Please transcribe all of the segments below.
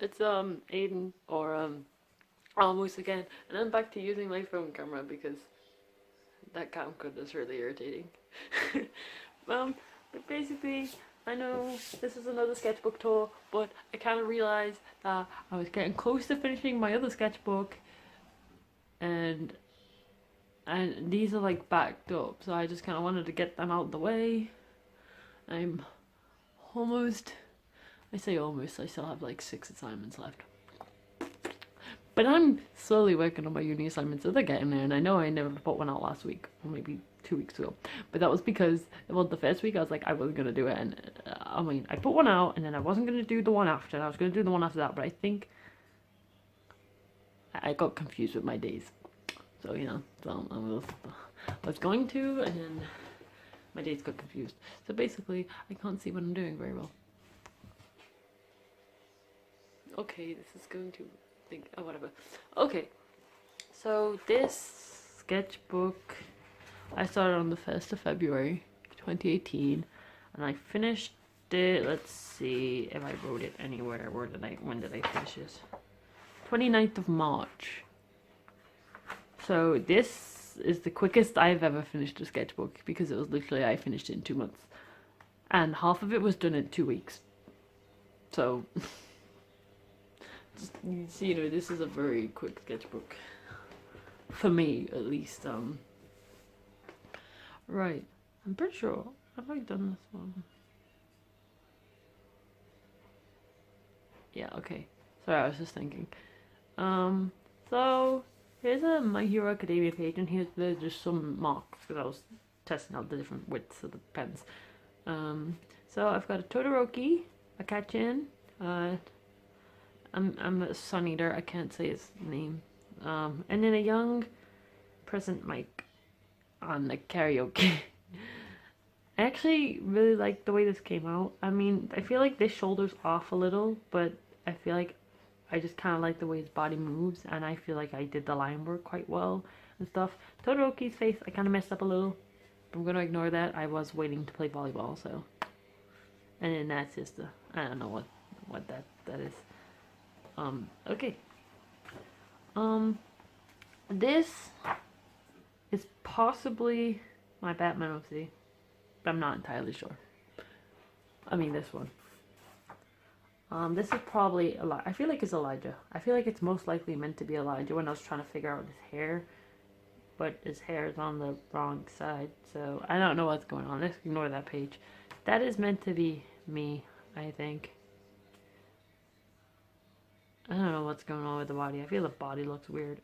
It's Aiden or almost again, and I'm back to using my phone camera because that camcorder is really irritating. But basically, I know this is another sketchbook tour, but I kind of realized that I was getting close to finishing my other sketchbook, and these are like backed up, so I just kind of wanted to get them out of the way. I'm almost, I say almost, I still have like 6 assignments left. But I'm slowly working on my uni assignments, so they're getting there, and I know I never put one out last week, or maybe 2 weeks ago. But that was because, well, the first week I was like, I wasn't going to do it, and I mean, I put one out, and then I wasn't going to do the one after, and I was going to do the one after that, but I think I got confused with my days. So, you know, so I was going to, and then my days got confused. So basically, I can't see what I'm doing very well. Okay, this is going to think, oh, whatever. Okay, so this sketchbook I started on the 1st of February 2018, and I finished it, let's see if I wrote it anywhere. When did I finish this? 29th of March. So this is the quickest I've ever finished a sketchbook, because it was literally, I finished it in 2 months. And half of it was done in 2 weeks. So, just, you know, this is a very quick sketchbook. For me, at least. Right. I'm pretty sure. Have I done this one? Yeah, okay. Sorry, I was just thinking. So here's a My Hero Academia page, and there's just some marks because I was testing out the different widths of the pens. So I've got a Todoroki, a Kachin, I'm a Sun Eater, I can't say his name, and then a young present Mike on the karaoke. I actually really like the way this came out. I mean, I feel like this shoulder's off a little, but I feel like I just kind of like the way his body moves, and I feel like I did the line work quite well and stuff. Todoroki's face, I kind of messed up a little. I'm gonna ignore that. I was waiting to play volleyball, so. And then that's just I don't know what that is. Okay. This is possibly my Batman OC, but I'm not entirely sure. I mean, this one. This is probably I feel like it's Elijah. I feel like it's most likely meant to be Elijah when I was trying to figure out his hair, but his hair is on the wrong side, so I don't know what's going on. Let's ignore that page. That is meant to be me, I think. I don't know what's going on with the body. I feel the body looks weird.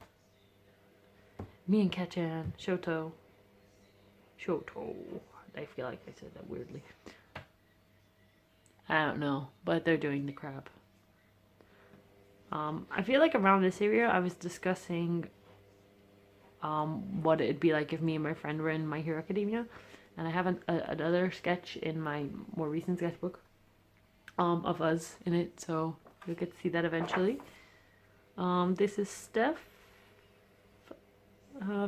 Me and Ketchan, Shoto. I feel like I said that weirdly. I don't know, but they're doing the crap. I feel like around this area I was discussing what it'd be like if me and my friend were in My Hero Academia, and I have another sketch in my more recent sketchbook of us in it, so you'll get to see that eventually. This is Steph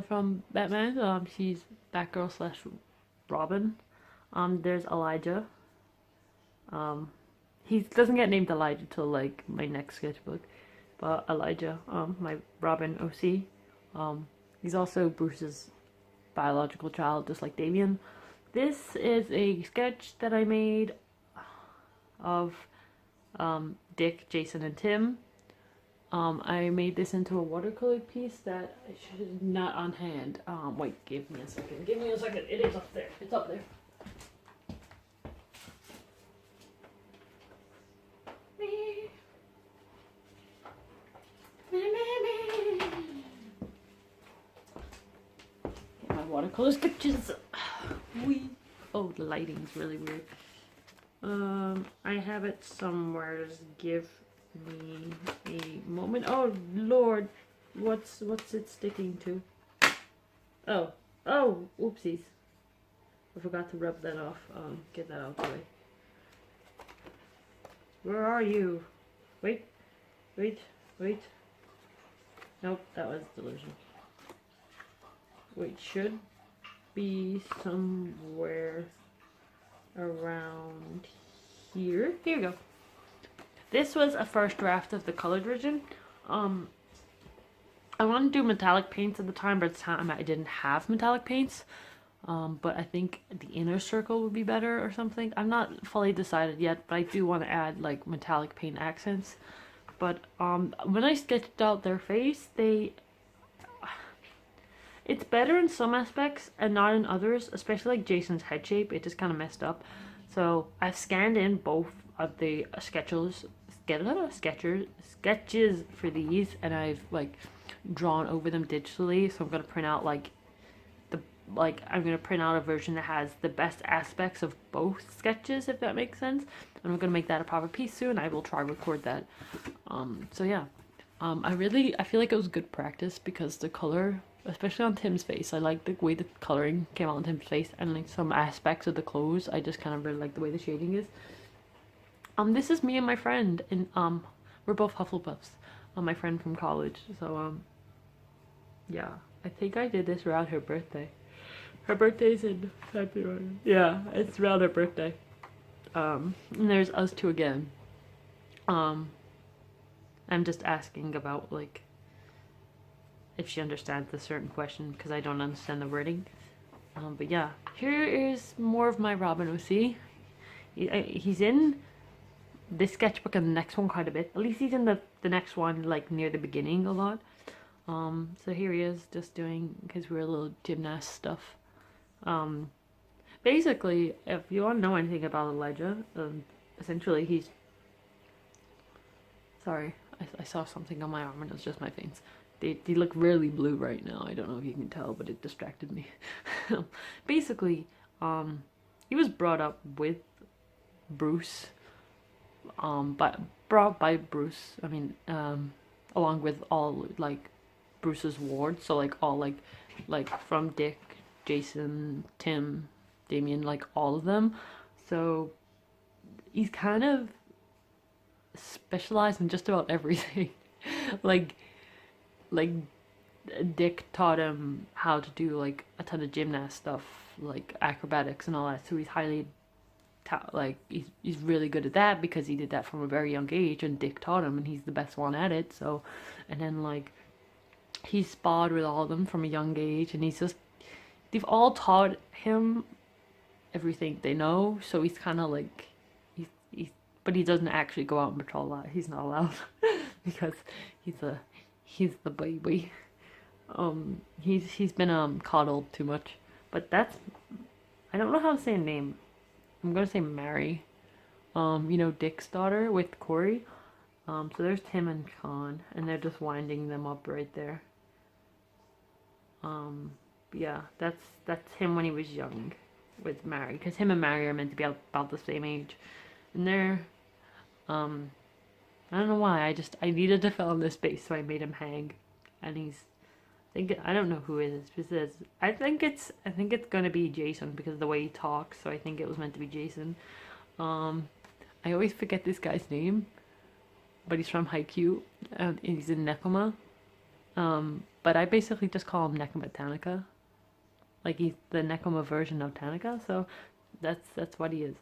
from Batman. She's Batgirl / Robin. There's Elijah. He doesn't get named Elijah till like my next sketchbook, but Elijah, my Robin OC. He's also Bruce's biological child, just like Damien. This is a sketch that I made of Dick, Jason, and Tim. I made this into a watercolor piece that I should not on hand. Wait, give me a second. Give me a second. It is up there. It's up there. Get my watercolor sketches. Oh, the lighting's really weird. I have it somewhere. Just give me a moment. Oh Lord, what's it sticking to? Oh, oopsies. I forgot to rub that off. Get that out of the way. Where are you? Wait. Nope, that was delusion. Wait, should be somewhere around here. Here we go. this was a first draft of the colored version. I wanted to do metallic paints at the time, but at the time I didn't have metallic paints. But I think the inner circle would be better or something. I'm not fully decided yet, but I do want to add like metallic paint accents. But when I sketched out their face, it's better in some aspects and not in others, especially like Jason's head shape. It just kind of messed up. So I've scanned in both of the sketches for these, and I've like drawn over them digitally. So I'm gonna print out I'm gonna print out a version that has the best aspects of both sketches, if that makes sense. And I'm gonna make that a proper piece soon. I will try record that. So yeah, I feel like it was good practice because the color, especially on Tim's face, I like the way the coloring came out on Tim's face, and like some aspects of the clothes, I just kind of really like the way the shading is. This is me and my friend, and we're both Hufflepuffs. My friend from college. So yeah, I think I did this around her birthday. Her birthday's in February. Yeah, it's around her birthday. And there's us two again. I'm just asking about like if she understands a certain question because I don't understand the wording. But yeah, here is more of my Robin OC. He's in this sketchbook and the next one quite a bit. At least he's in the next one like near the beginning a lot. So here he is just doing his weird little gymnast stuff. Basically, if you want to know anything about Elijah, essentially he's... Sorry, I saw something on my arm and it was just my veins. They look really blue right now. I don't know if you can tell, but it distracted me. Basically, he was brought up with Bruce, brought by Bruce, I mean, along with all, like, Bruce's wards, so, like, all, like, from Dick, Jason, Tim, Damien, like, all of them. So, he's kind of specialized in just about everything. like Dick taught him how to do like a ton of gymnast stuff, like acrobatics and all that. So he's highly he's really good at that because he did that from a very young age, and Dick taught him, and he's the best one at it. So, and then like he sparred with all of them from a young age, and they've all taught him everything they know. So he's kind of like but he doesn't actually go out and patrol a lot. He's not allowed because he's the baby. He's been coddled too much. But that's, I don't know how to say a name. I'm gonna say Mary. You know, Dick's daughter with Corey. So there's Tim and Con, and they're just winding them up right there. Yeah, that's him when he was young with Mary, because him and Mary are meant to be about the same age. And they're, I don't know why, I needed to fill in this space, so I made him hang. And I don't know who it is. It says, I think it's gonna be Jason because of the way he talks, so I think it was meant to be Jason. I always forget this guy's name, but he's from Haikyuu, and he's in Nekoma. But I basically just call him Nekoma Tanaka. Like, he's the Nekoma version of Tanaka, so that's what he is.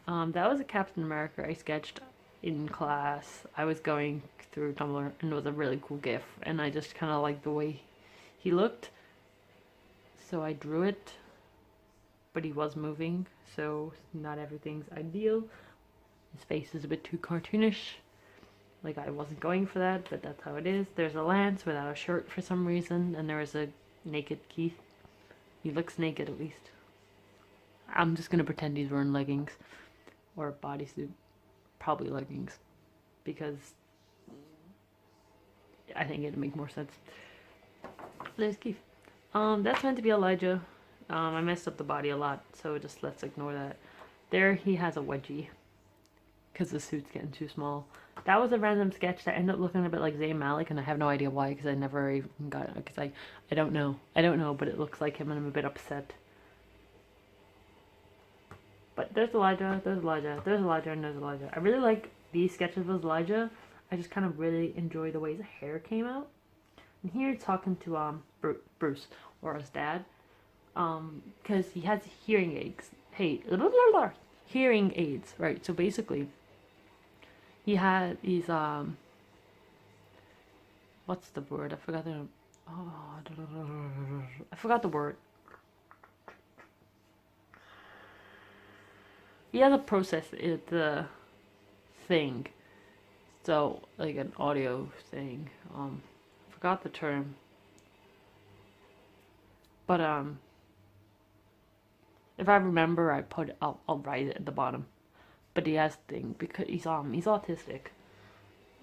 That was a Captain America I sketched in class. I was going through Tumblr, and it was a really cool gif, and I just kind of liked the way he looked, so I drew it, but he was moving, so not everything's ideal. His face is a bit too cartoonish, like I wasn't going for that, but that's how it is. There's a Lance without a shirt for some reason, and there is a naked Keith. He looks naked, at least. I'm just gonna pretend he's wearing leggings or a bodysuit, probably leggings, because I think it'd make more sense. There's Keith. That's meant to be Elijah. I messed up the body a lot, so just let's ignore that. There he has a wedgie, because the suit's getting too small. That was a random sketch that ended up looking a bit like Zayn Malik, and I have no idea why, because I never even got it, because I don't know, but it looks like him, and I'm a bit upset. But there's Elijah, there's Elijah, there's Elijah, and there's Elijah. I really like these sketches of Elijah. I just kind of really enjoy the way his hair came out. And here he's talking to Bruce, or his dad, because he has hearing aids. Hearing aids, right? So basically, he's what's the word? I forgot the I forgot the word. He has a process, the thing. So like an audio thing. I forgot the term. But if I remember, I'll write it at the bottom. But he has thing because he's autistic.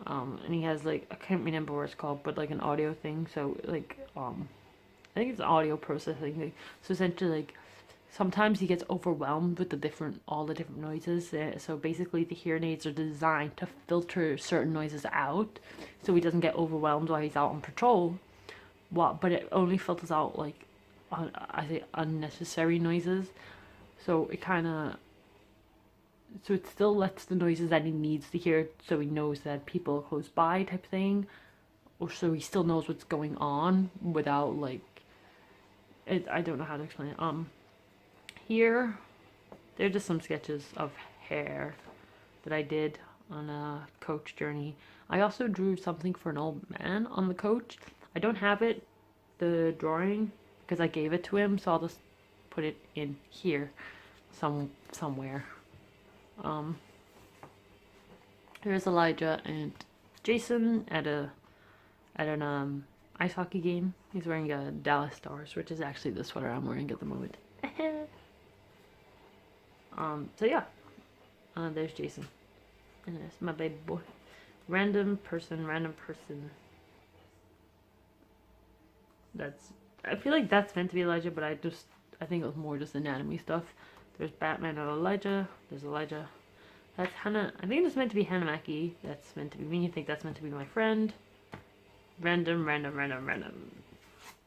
And he has like, I can't remember what it's called, but like an audio thing. So like I think it's audio processing thing. So essentially like sometimes he gets overwhelmed with all the different noises. So basically the hearing aids are designed to filter certain noises out, so he doesn't get overwhelmed while he's out on patrol. But it only filters out like I say unnecessary noises. So it still lets the noises that he needs to hear, so he knows that people are close by type thing, or so he still knows what's going on without like it. I don't know how to explain it. Here, there are just some sketches of hair that I did on a coach journey. I also drew something for an old man on the coach. I don't have it, the drawing, because I gave it to him, so I'll just put it in here somewhere. Here's Elijah and Jason at an ice hockey game. He's wearing a Dallas Stars, which is actually the sweater I'm wearing at the moment. So yeah, there's Jason, and there's my baby boy. Random person. I feel like that's meant to be Elijah, but I think it was more just anatomy stuff. There's Batman and Elijah. There's Elijah. That's Hannah. I think it's meant to be Hanamaki. That's meant to be me. I think that's meant to be my friend. Random.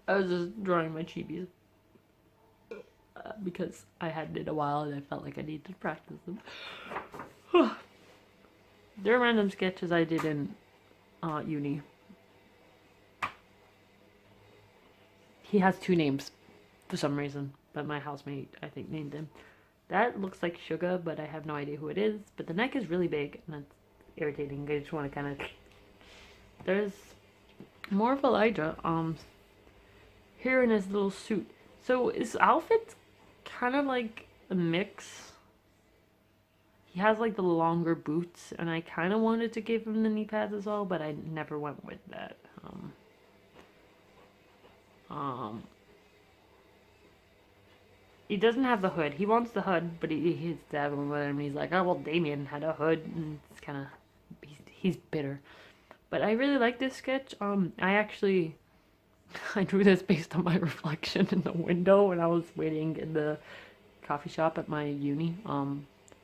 I was just drawing my chibis. Because I hadn't in a while and I felt like I needed to practice them. They're random sketches I did in uni. He has 2 names for some reason, but my housemate, I think, named him. That looks like Sugar, but I have no idea who it is. But the neck is really big, and that's irritating. I just want to kind of... There's more of Elijah. Here in his little suit. So his outfit's kind of like a mix. He has like the longer boots, and I kind of wanted to give him the knee pads as well, but I never went with that. He doesn't have the hood. He wants the hood, but his dad went with him, and he's like, oh, well, Damien had a hood, and it's kind of, he's bitter. But I really like this sketch. I drew this based on my reflection in the window when I was waiting in the coffee shop at my uni.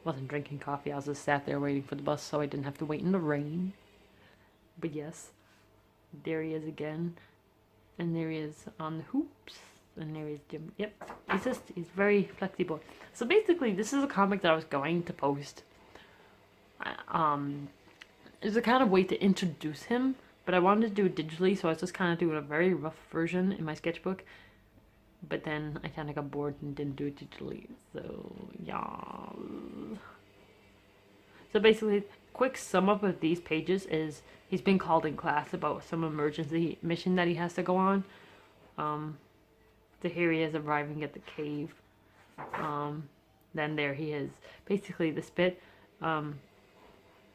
Wasn't drinking coffee. I was just sat there waiting for the bus, so I didn't have to wait in the rain. But yes, there he is again, and there he is on the hoops, and there he is Jim. Yep, he's very flexible. So basically, this is a comic that I was going to post. It's a kind of way to introduce him. But I wanted to do it digitally, so I was just kind of doing a very rough version in my sketchbook. But then I kind of got bored and didn't do it digitally. So, yeah. So basically, quick sum up of these pages is he's been called in class about some emergency mission that he has to go on. So here he is arriving at the cave. Then there he is. Basically, this bit,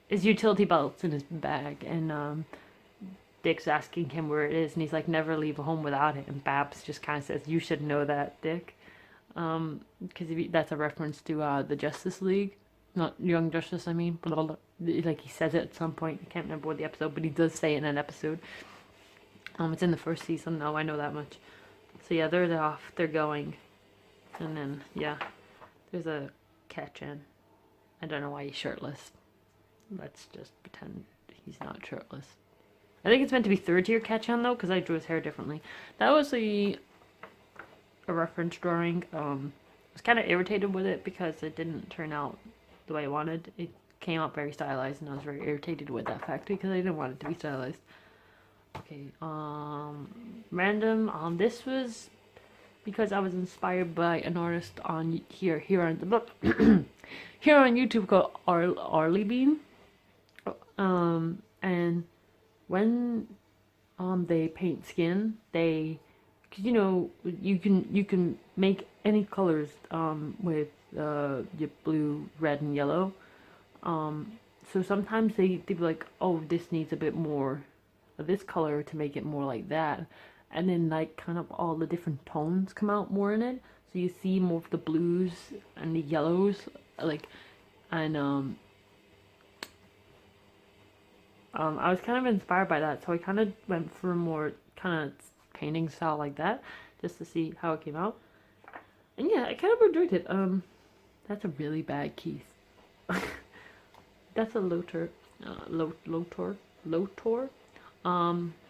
his utility belt's in his bag, and Dick's asking him where it is, and he's like, never leave home without it. And Babs just kind of says, you should know that, Dick. Because that's a reference to the Justice League. Not Young Justice, I mean. Blah, blah, blah. Like, he says it at some point. I can't remember what the episode, but he does say it in an episode. It's in the first season, though. I know that much. So, yeah, they're off. They're going. And then, yeah, there's a catch-in. I don't know why he's shirtless. Let's just pretend he's not shirtless. I think it's meant to be 3rd tier catch-on though, because I drew his hair differently. That was a reference drawing. I was kind of irritated with it because it didn't turn out the way I wanted. It came out very stylized, and I was very irritated with that fact because I didn't want it to be stylized. Okay, random. This was because I was inspired by an artist on here on the book here on YouTube called Arlie Bean. And when they paint skin, they, cause you know, you can make any colors with your blue, red, and yellow. So sometimes they be like, oh, this needs a bit more of this color to make it more like that, and then like kind of all the different tones come out more in it. So you see more of the blues and the yellows, like, and I was kind of inspired by that, so I kind of went for a more kind of painting style like that, just to see how it came out. And yeah, I kind of enjoyed it. That's a really bad keys. That's a Lotor, Lotor.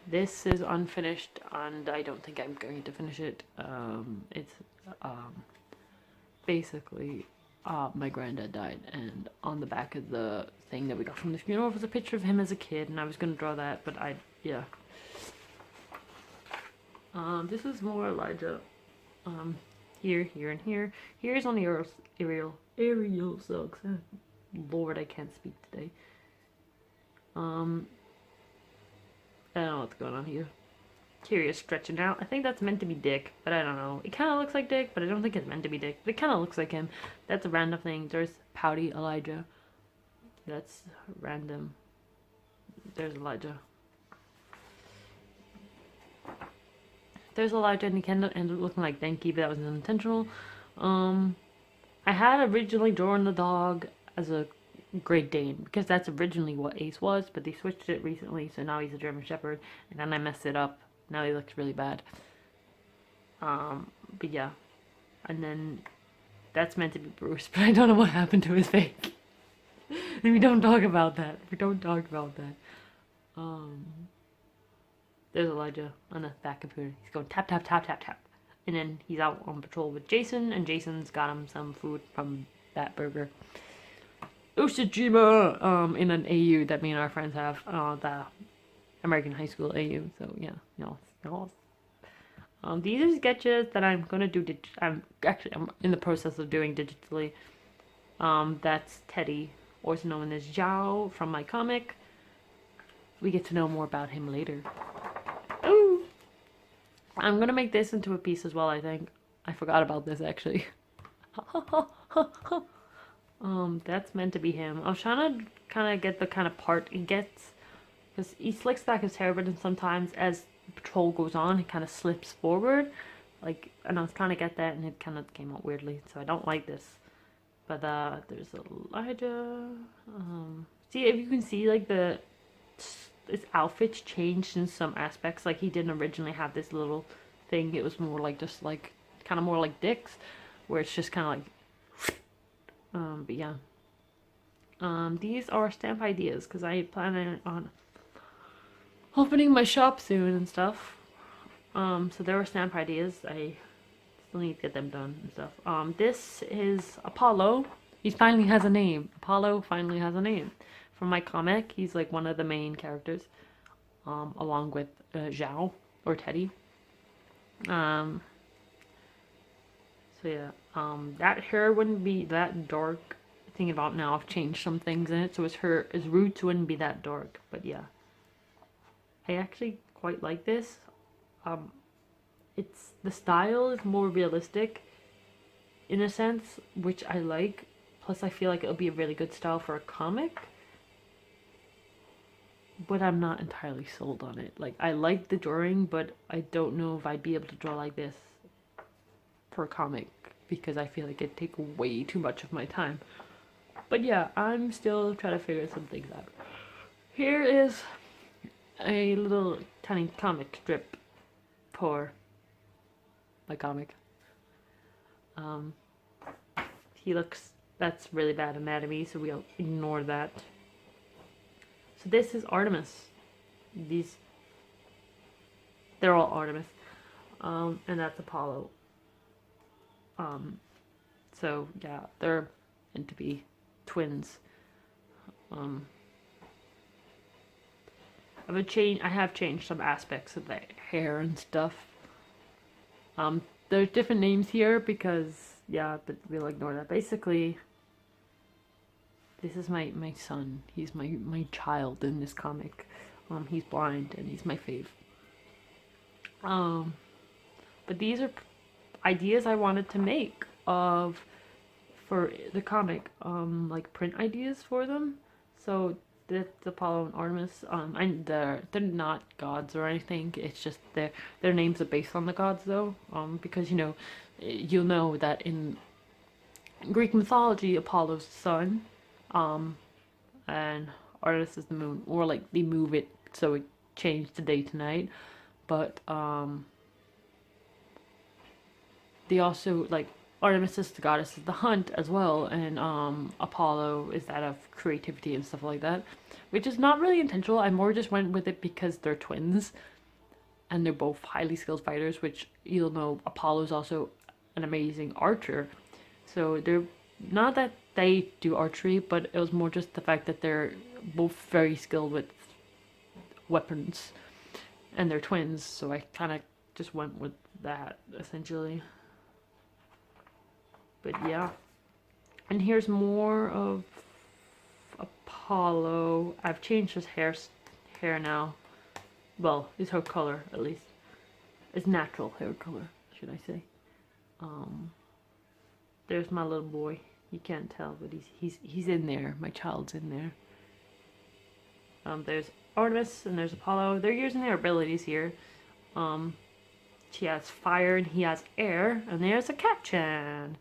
This is unfinished, and I don't think I'm going to finish it. It's basically my granddad died, and on the back of the thing that we got from the funeral was a picture of him as a kid, and I was gonna draw that, but yeah. This is more Elijah. Here, and here. Here's on the aerial silks. Lord, I can't speak today. I don't know what's going on here. Curious stretching out. I think that's meant to be Dick, but I don't know. It kind of looks like Dick, but I don't think it's meant to be Dick. But it kind of looks like him. That's a random thing. There's Pouty Elijah. That's random. There's Elijah. There's Elijah, and he kind of ended up looking like Denki, but that was unintentional. I had originally drawn the dog as a Great Dane, because that's originally what Ace was, but they switched it recently, so now he's a German Shepherd, and then I messed it up. Now he looks really bad. But yeah. And then that's meant to be Bruce, but I don't know what happened to his face. And we don't talk about that. There's Elijah on the back of here. He's going tap, tap, tap, tap, tap. And then he's out on patrol with Jason, and Jason's got him some food from that burger. Ushijima, in an AU that me and our friends have, the American High School AU. So yeah, these are sketches that I'm gonna do. I'm in the process of doing digitally. That's Teddy, also known as Zhao, from my comic. We get to know more about him later. Ooh, I'm gonna make this into a piece as well. I think I forgot about this actually. That's meant to be him. I was trying to kind of get the kind of part he gets, because he slicks back his hair, but then sometimes as the patrol goes on, it kind of slips forward, like, and I was trying to get that, and it kind of came out weirdly, so I don't like this. But there's Elijah. See, if you can see, like, his outfit's changed in some aspects. Like, he didn't originally have this little thing. It was more like, just like, kind of more like Dick's, where it's just kind of like, but yeah. These are stamp ideas, because I plan on opening my shop soon and stuff. So there were stamp ideas. I still need to get them done and stuff. This is Apollo. He finally has a name. Apollo finally has a name. From my comic, he's like one of the main characters, along with Zhao, or Teddy. So yeah, that hair wouldn't be that dark. Thinking about now, I've changed some things in it, so his roots wouldn't be that dark. But yeah, I actually quite like this. It's the style is more realistic, in a sense, which I like. Plus, I feel like it'll be a really good style for a comic. But I'm not entirely sold on it. Like, I like the drawing, but I don't know if I'd be able to draw like this for a comic, because I feel like it'd take way too much of my time. But yeah, I'm still trying to figure some things out. Here is a little tiny comic strip for my comic. That's really bad anatomy, so we'll ignore that. So this is Artemis. They're all Artemis. And that's Apollo. So yeah, they're meant to be twins. I have changed some aspects of the hair and stuff. There's different names here because, yeah, but we'll ignore that. Basically, this is my son. He's my child in this comic. He's blind and he's my fave. But these are ideas I wanted to make for the comic, like print ideas for them. So the Apollo and Artemis, and they're not gods or anything. It's just their names are based on the gods though. Because you'll know that in Greek mythology, Apollo's the sun, and Artemis is the moon, or like they move it so it changed to day to night. But they also, like, Artemis is the goddess of the hunt as well, and Apollo is that of creativity and stuff like that, which is not really intentional. I more just went with it because they're twins and they're both highly skilled fighters, which you'll know Apollo's also an amazing archer. So they're not that they do archery, but it was more just the fact that they're both very skilled with weapons and they're twins, so I kind of just went with that essentially. But yeah, and here's more of Apollo. I've changed his hair now. Well, his hair color at least. His natural hair color, should I say? There's my little boy. You can't tell, but he's in there. My child's in there. There's Artemis and there's Apollo. They're using their abilities here. She has fire and he has air, and there's a Captain.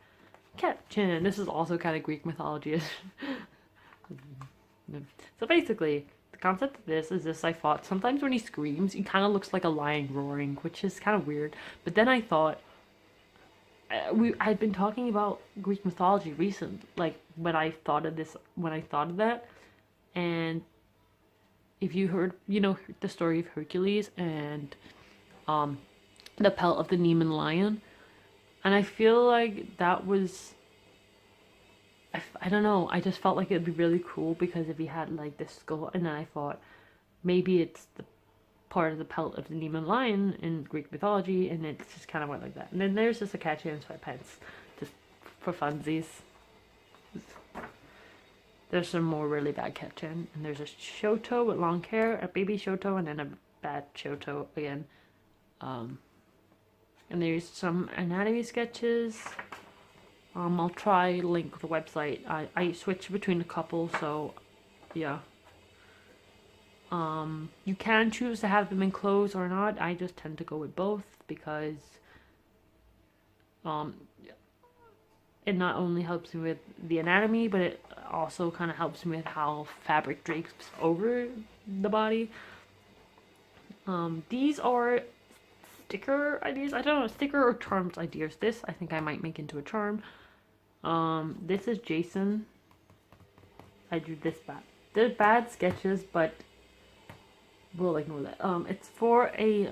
Captain. This is also kind of Greek mythology. So basically, the concept of this is this: I thought sometimes when he screams, he kind of looks like a lion roaring, which is kind of weird. But then I thought, I'd been talking about Greek mythology recent, like when I thought of that, and if you heard, the story of Hercules and the pelt of the Nemean lion, and I feel like that was, I don't know, I just felt like it'd be really cool because if he had like this skull, and then I thought maybe it's the part of the pelt of the Nemean lion in Greek mythology, and it just kind of went like that. And then there's just a Catchy and Sweatpants, just for funsies. There's some more really bad Catchin, and there's a Shoto with long hair, a baby Shoto, and then a bad Shoto again. And there's some anatomy sketches. I'll try link the website. I switch between a couple, so yeah. You can choose to have them in clothes or not. I just tend to go with both because it not only helps me with the anatomy, but it also kind of helps me with how fabric drapes over the body. These are sticker ideas. I don't know, sticker or charms ideas. This I think I might make into a charm. This is Jason. I drew this bad. They're bad sketches, but we'll ignore that. It's for a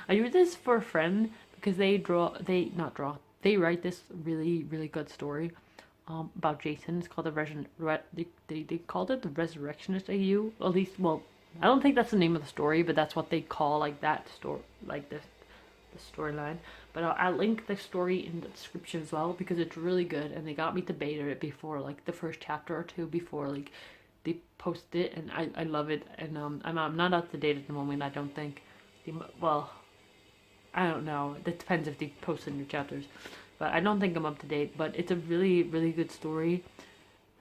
I drew this for a friend because they write this really, really good story about Jason. It's called they called it the Resurrectionist AU. At least, well, I don't think that's the name of the story, but that's what they call like that story, like the storyline. But I'll link the story in the description as well because it's really good, and they got me to beta it before like the first chapter or two before like they posted it, and I love it. And I'm not up to date at the moment. I don't think. Well, I don't know. It depends if they posted new chapters, but I don't think I'm up to date. But it's a really, really good story,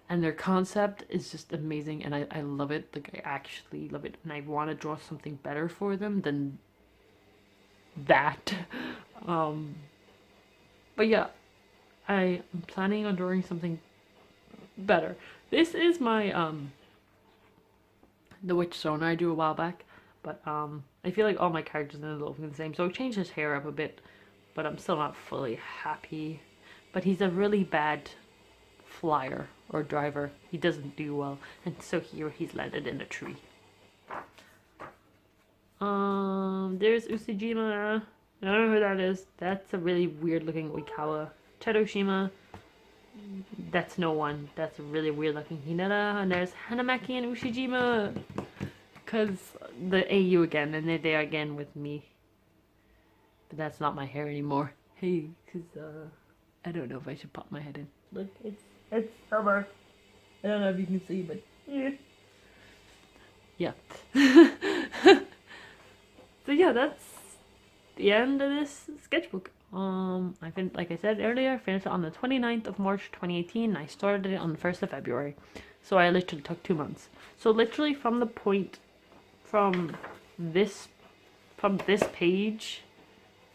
and their concept is just amazing, and I love it. Like, I actually love it, and I want to draw something better for them than that. But yeah, I am planning on drawing something better. This is my the Witch Sona I drew a while back, but I feel like all my characters are looking the same, so I changed his hair up a bit, but I'm still not fully happy. But he's a really bad flyer or driver. He doesn't do well, and so here he's landed in a tree. There's Usujima. I don't know who that is. That's a really weird looking Oikawa. Terushima. That's no one. That's a really weird looking Hinata. And there's Hanamaki and Ushijima. Because the AU again, and they're there again with me. But that's not my hair anymore. Hey, because I don't know if I should pop my head in. Look, it's summer. I don't know if you can see, but yeah. So yeah, that's the end of this sketchbook. Like I said earlier, I finished it on the 29th of March 2018, and I started it on the 1st of February. So I literally took 2 months. So literally from the point from this page,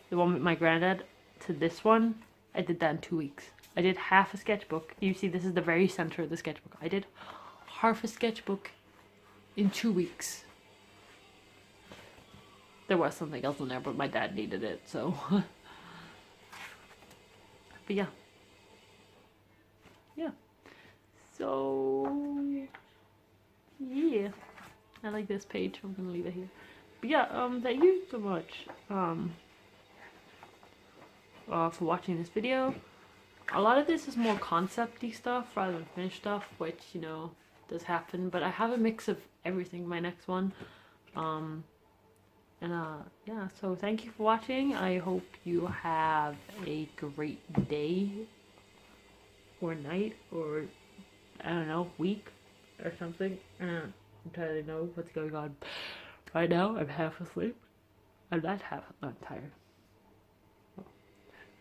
the one with my granddad, to this one, I did that in 2 weeks. I did half a sketchbook. You see, this is the very center of the sketchbook. I did half a sketchbook in 2 weeks. There was something else in there, but my dad needed it, so. But yeah. Yeah. So, yeah. I like this page. I'm gonna leave it here. But yeah, thank you so much for watching this video. A lot of this is more concept-y stuff rather than finished stuff, which, you know, does happen. But I have a mix of everything in my next one. Yeah, so thank you for watching. I hope you have a great day or night or, I don't know, week or something. I don't entirely know what's going on right now. I'm half asleep. I'm tired.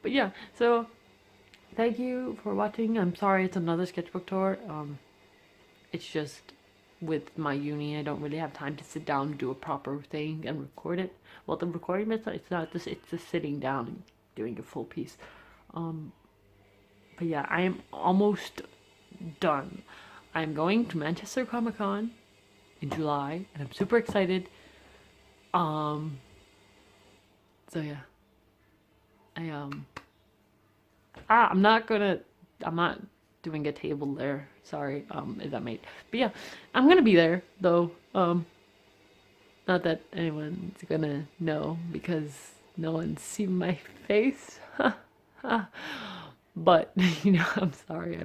But yeah, so thank you for watching. I'm sorry it's another sketchbook tour. It's just with my uni, I don't really have time to sit down and do a proper thing and record it. Well, the recording method, it's just sitting down and doing a full piece. But yeah, I am almost done. I'm going to Manchester Comic Con in July, and I'm super excited. So yeah, I'm not doing a table there. Sorry, if that made. But yeah, I'm gonna be there though. Not that anyone's gonna know because no one's seen my face. But you know, I'm sorry.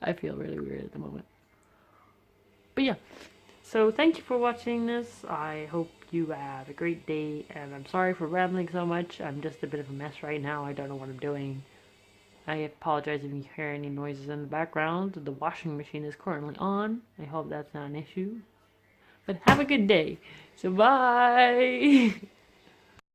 I feel really weird at the moment. But yeah, so thank you for watching this. I hope you have a great day, and I'm sorry for rambling so much. I'm just a bit of a mess right now. I don't know what I'm doing. I apologize if you hear any noises in the background. The washing machine is currently on. I hope that's not an issue. But have a good day. So bye!